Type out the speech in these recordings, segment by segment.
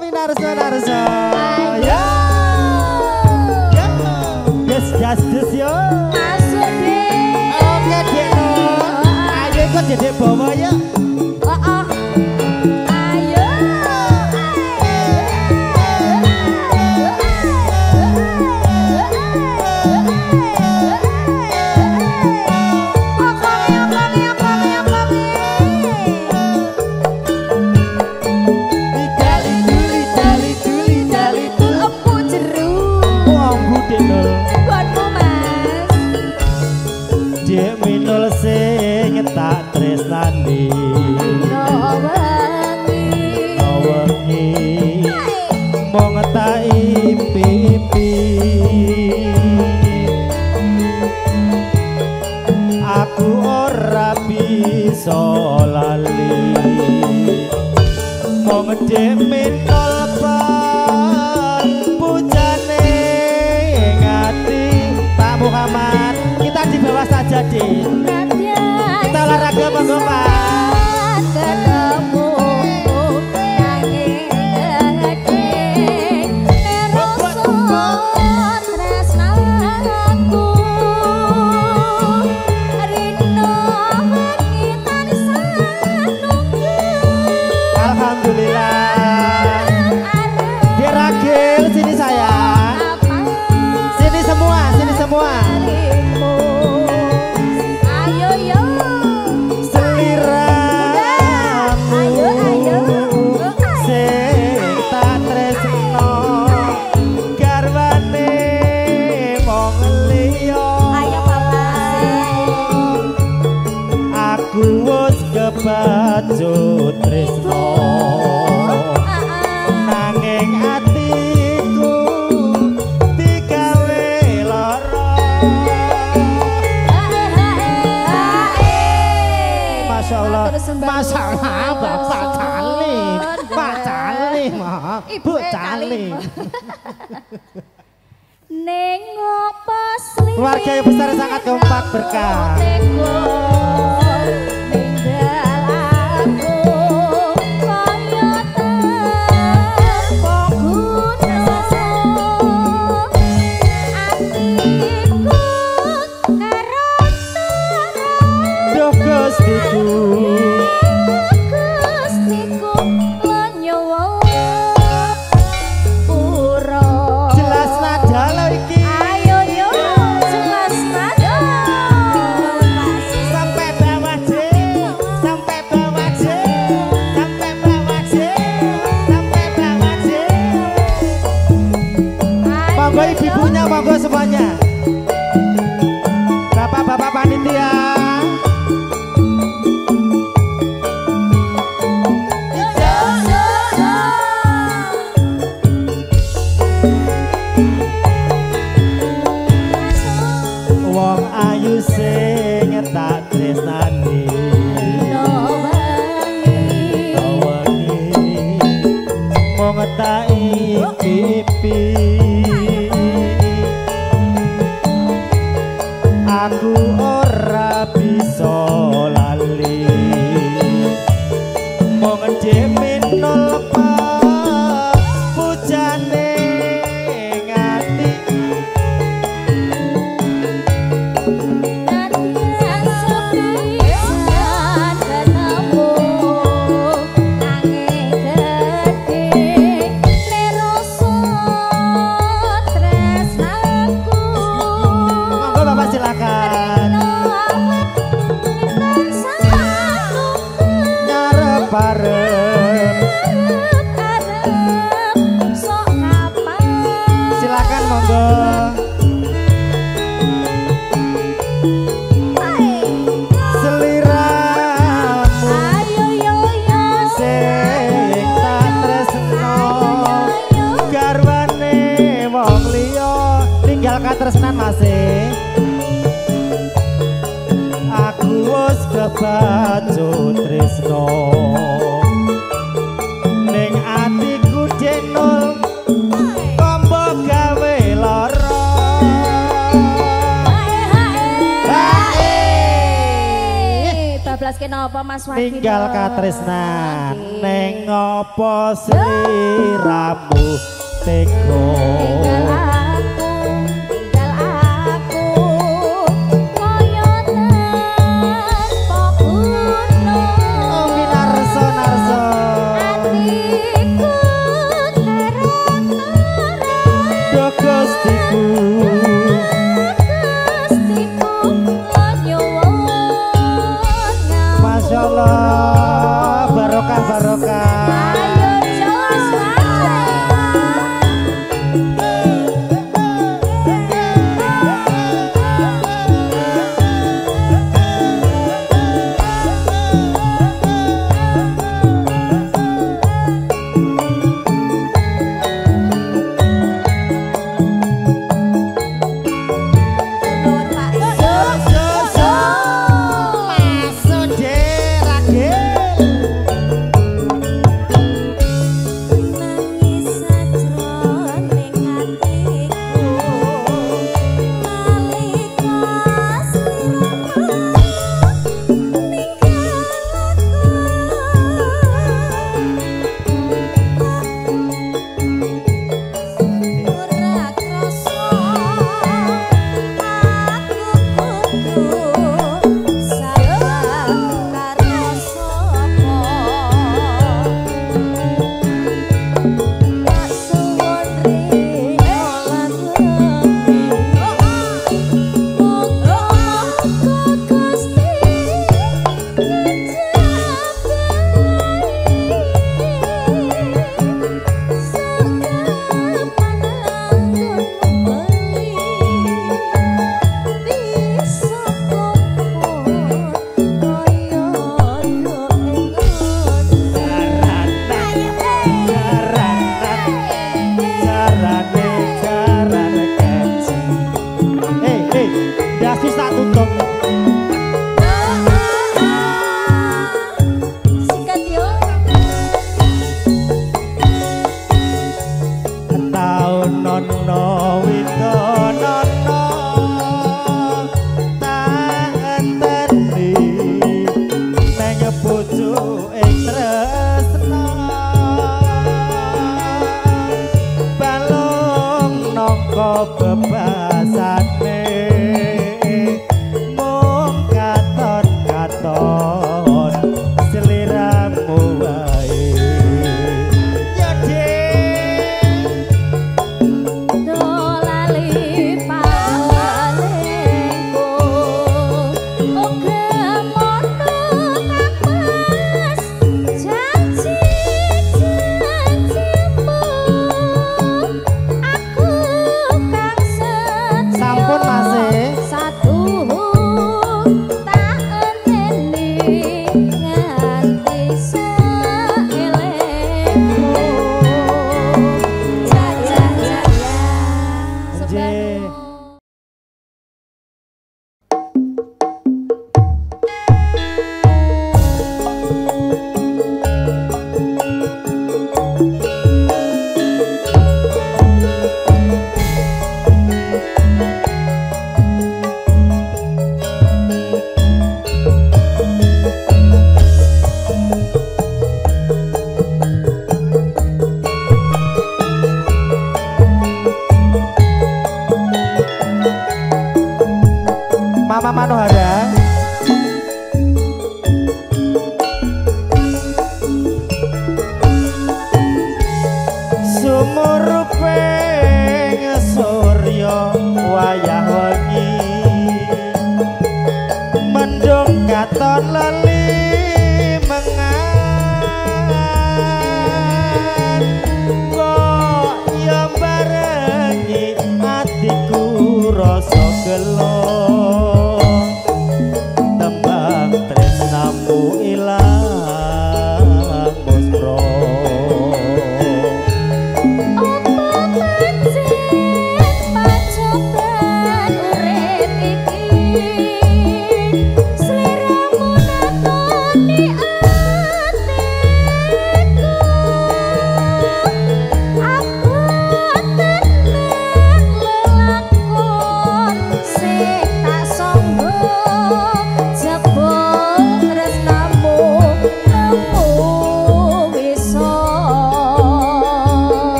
Minarso. Ya. Yes, justice yo. Masuk deh. Oke, Dek. Ayo ikut Dedek bawa ya. Tak tresnani wengi mong tak impi-impi aku ora bisa lali mong demen kolpan pujane ngati Pak Muhammad kita di bawah saja deh. Kita olahraga monggo Pak. Ketemu nanging rasa tresnaku rino kita nunggu. Alhamdulillah. Diragil sini sayang. Sini semua, sini semua. Kebacut tresno nanging atiku digawe lara. Masya Allah, Masya Allah, Bapak Calim, Pak Calim, Ibu Calim. Nengok pasli keluarga yang besar sangat kompak berkah. Ibu-ibunya monggo semuanya. Bapak-bapak panitia. Wong ayu sing tak tresnani. Wengi mong tak impi-impi. Aku ora bisa lali mong demen nolpa pujane ngati silakan monggo. Seliramu sing tak tresno garwane wong liya tinggal katresnan masih aku wis kebacut tresno ning atiku denul kombo gawe lara. Bablas kena apa Mas Wadina? Ninggal katresnan neng apa sliramu tega. Tinggal aku kaya tanpa gunung. Oh minarso narso. Atiku terang-terang. Do Gustiku. Masya Allah, barokah barokah. Mama Manohara. Sumuruping surya wayah wengi mendung katon lali mengan kok ya barengi atiku rasa gelo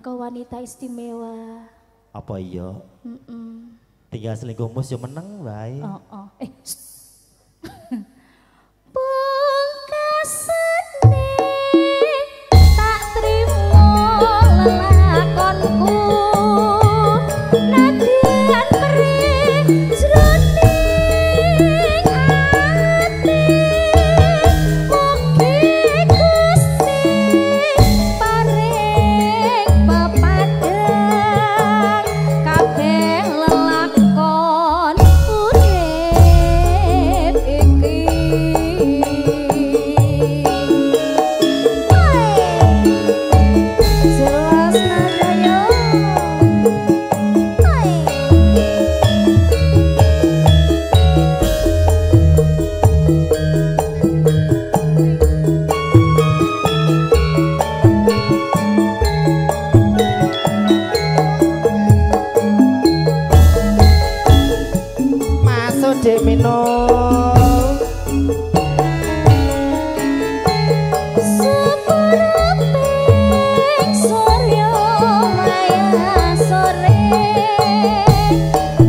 kau wanita istimewa. Apa iya? Tinggal selingkuh mus yo meneng wae. Oh. Pungkasane tak trimo lelakonku nadian meri jroning ati mugi Gusti paring pepadang kabeh lelakon urip iki. Jelas nada yo. Masuk Dek Mino. Sepuruping surya maya sore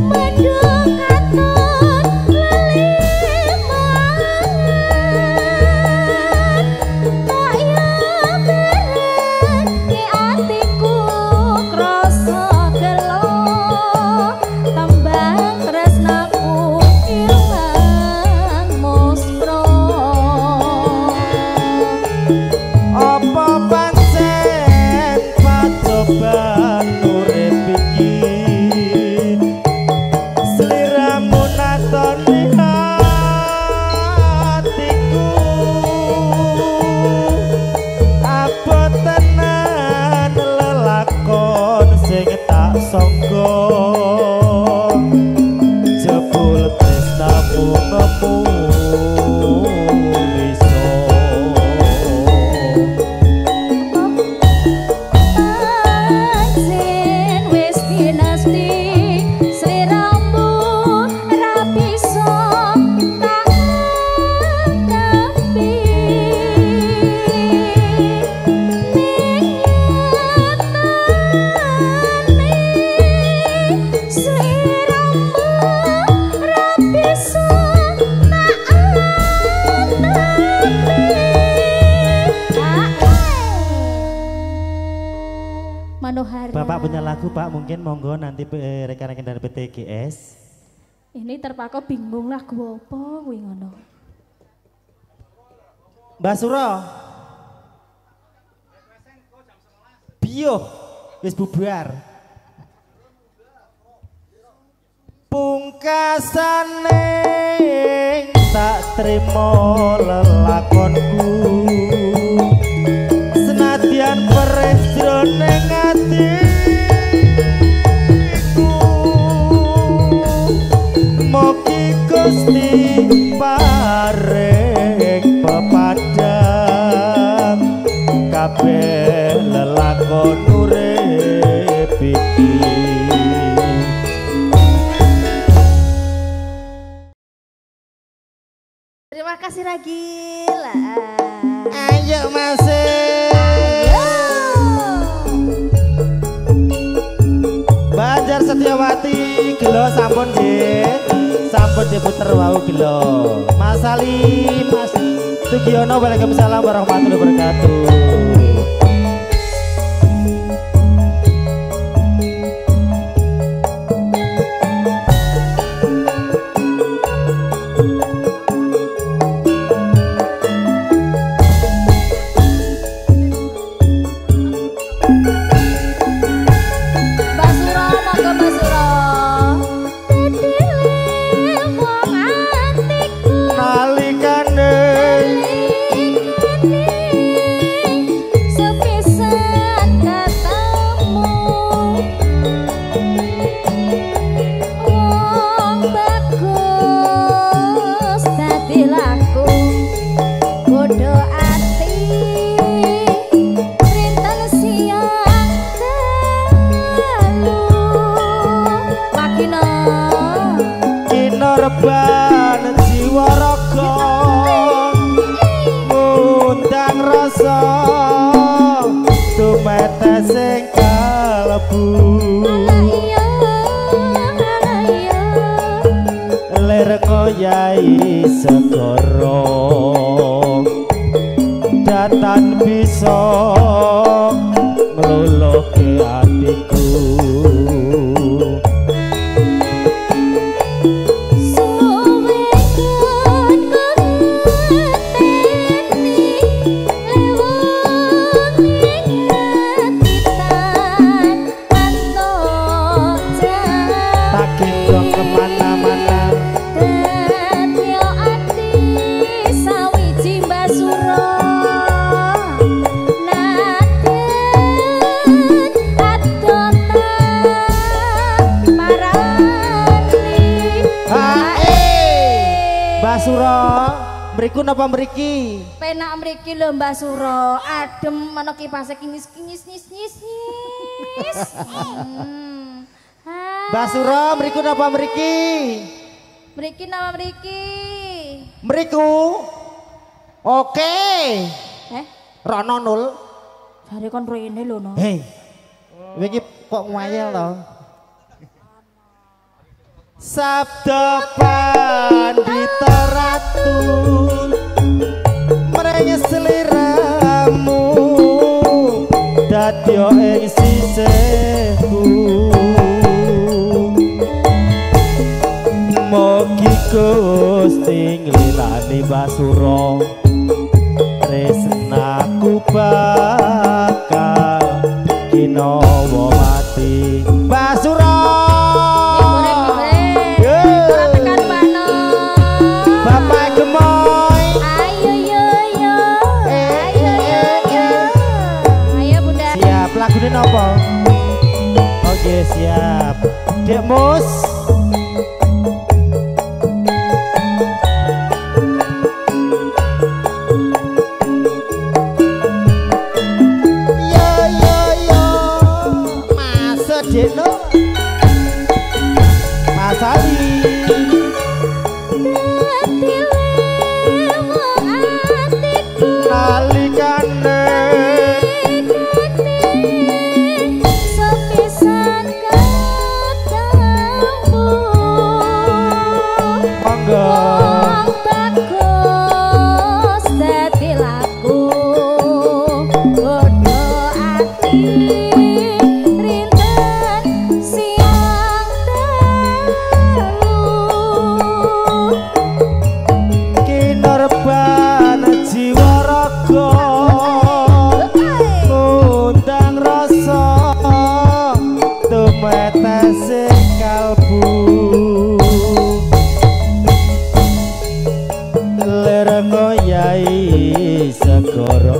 mendung katut leliman tak ya bareng di atiku krasa gelo tambang tresnaku ilang muspro. Apa pancen pacoban urip iki sliramu natoni hatiku apa tenan lelakon sing tak sangka jebul tresnamu nemu Pancen wis dinasti sliramu ra bisa tak nampi ning sliramu ra bisa Manohara. Bapak punya lagu Pak, mungkin monggo nanti rekan-rekan dari PTGS. Ini terpakau bingung lagu apa kuwi ngono. Mbak Suro. Bio wis bubar. Pungkasane tak trimo lelakonku senadyan peres jroning atiku mugi Gusti paring pepadang kabeh lelakon urip iki. Terima kasih Ragila. Ayo masih Banjar Setiawati gelo sampun Dit, sampun diputer wau gelo. Mas Ali, Mas Sugiono, waalaikumsalam warahmatullahi wabarakatuh. Basura monggo basura. Dedile wong atiku Nalikane sepisan katamu wong bagus dadi laku bodo ati rinten siang dalu wakina Kinorban jiwa raga ngundang rasa tumete sing ler ngoyahi segara datan bisa ngluluhke atiku mriku napa mriki? Penak mriki lho Mbah Suro, adem ana kipase kinyis-kinyis nyis. Mbah Suro mriku napa mriki? Mriki napa mriki? Mriku. Oke. Rono nul. Jare kon rene lho no. Hei. Iki kok ngayel to? Sabda pandita ratu mrene sliramu dadya ing sisihku mugi Gusti nglilani Basura tresnaku bakal kinawa mati Basura lagune napa? Oke siap. Dek Mus. Yo. Mas Dekno. Mas Ali. Nalikane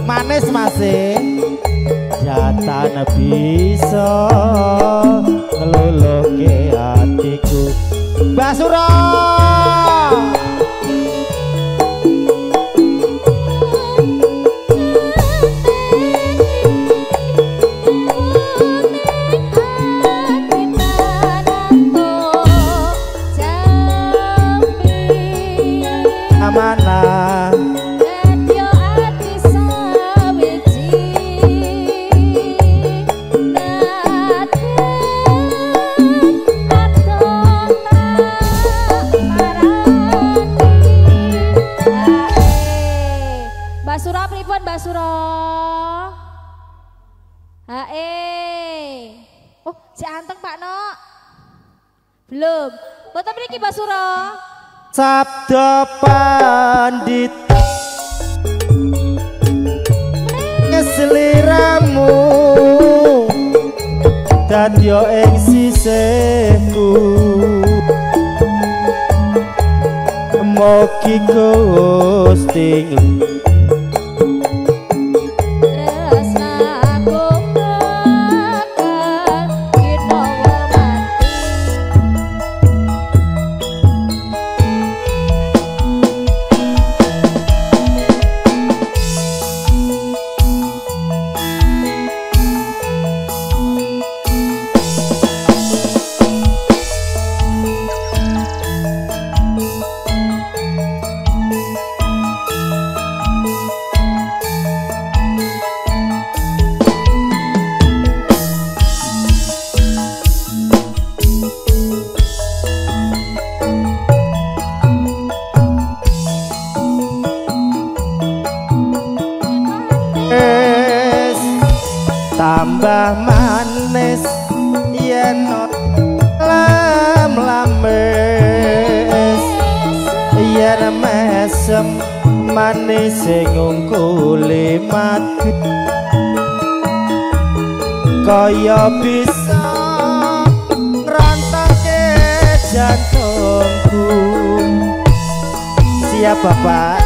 manis masih jatan bisa ngeluluhke hatiku Basura amanah Basura. Oh, si anteng Pak Nok. Belum. Boten mriki Basura. Sabda pandit ngesliramu dadya ing sisihku mugi Gusti tambah manis yen lames yen mesem manis ngungkuli mati kaya bisa ngrantake jantungku. Siap Bapak.